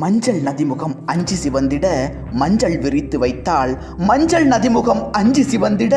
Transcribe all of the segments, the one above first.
மஞ்சள் நதிமுகம் அஞ்சி சிவந்திட மஞ்சள் விரித்து வைத்தாள். மஞ்சள் நதிமுகம் அஞ்சி சிவந்திட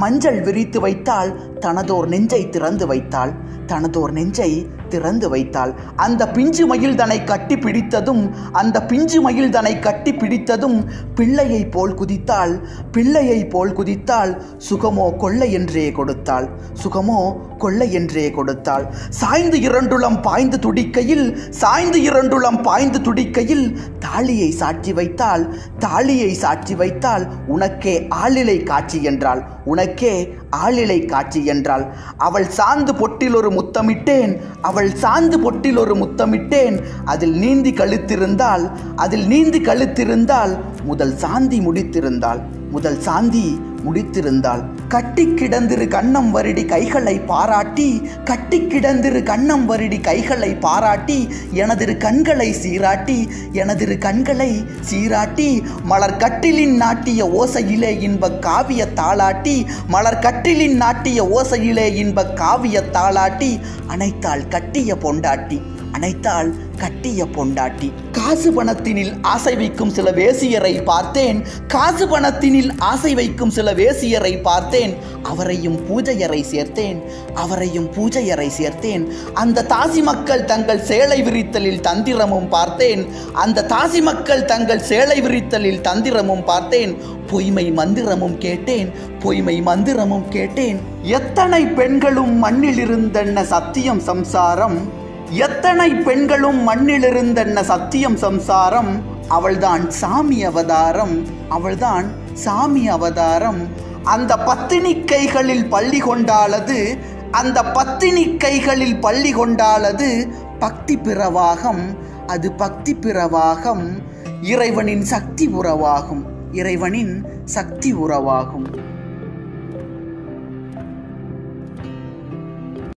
மஞ்சள் விரித்து வைத்தாள். தனதோர் நெஞ்சை திறந்து வைத்தாள். தனதோர் நெஞ்சை திறந்து வைத்தாள். அந்த பிஞ்சு மயில் தனை கட்டி பிடித்ததும் அந்த பிஞ்சு மயில் தனை கட்டி பிடித்ததும் பிள்ளையை போல் குதித்தாள். பிள்ளையை போல் குதித்தாள். சுகமோ கொள்ளை என்றே கொடுத்தாள். சுகமோ கொள்ளை என்றே கொடுத்தாள். சாய்ந்து இரண்டுளம் பாய்ந்து துடிக்கையில் சாய்ந்து இரண்டுளம் பாய்ந்து துடிக்கையில் தாலியை சாட்சி வைத்தாள். தாலியை சாட்சி வைத்தாள். உனக்கே ஆளிலை காட்சி என்றாள். உனக்கே ஆளிலை காட்சி என்றாள். அவள் சாந்து பொட்டில் ஒரு முத்தமிட்டேன். அவள் சாந்து பொட்டில் ஒரு முத்தமிட்டேன். அதில் நீந்தி கழுத்திருந்தாள். அதில் நீந்தி கழுத்திருந்தாள். முதல் சாந்தி முடித்திருந்தாள். முதல் சாந்தி முடித்திருந்தாள். கட்டி கிடந்திரு கண்ணம் வருடி கைகளை பாராட்டி கட்டி கிடந்திரு கண்ணம் வருடி கைகளை பாராட்டி எனதிரு கண்களை சீராட்டி எனதிரு கண்களை சீராட்டி மலர் கட்டிலின் நாட்டிய ஓசையிலே இன்ப காவிய தாளாட்டி மலர் கட்டிலின் நாட்டிய ஓசையிலே இன்ப காவிய தாளாட்டி அணைத்தாள் கட்டிய பொண்டாட்டி அணைத்தாள் கட்டிய பொண்டாட்டி. காசு பணத்தினில் ஆசை வைக்கும் சில வேசியரை பார்த்தேன். காசு பணத்தினில் ஆசை வைக்கும் சில வேசியரை பார்த்தேன். அவரையும் பூஜையரை சேர்த்தேன். அவரையும் பூஜையரை சேர்த்தேன். அந்த தாசி மக்கள் தங்கள் சேலை விரித்தலில் தந்திரமும் பார்த்தேன். அந்த தாசி மக்கள் தங்கள் சேலை விரித்தலில் தந்திரமும் பார்த்தேன். பொய்மை மந்திரமும் கேட்டேன். பொய்மை மந்திரமும் கேட்டேன். எத்தனை பெண்களும் மண்ணில் இருந்தென்ன சத்தியம் சம்சாரம். எத்தனை பெண்களும் மண்ணிலிருந்தென்ன சத்தியம் சம்சாரம். அவள்தான் சாமி அவதாரம். அவள்தான் சாமி அவதாரம். அந்த பத்தினி கைகளில் பள்ளி கொண்டாளது அந்த பத்தினி கைகளில் பள்ளி கொண்டாளது பக்தி பிரவாகம். அது பக்தி பிரவாகம். இறைவனின் சக்தி உறவாகும். இறைவனின் சக்தி உறவாகும்.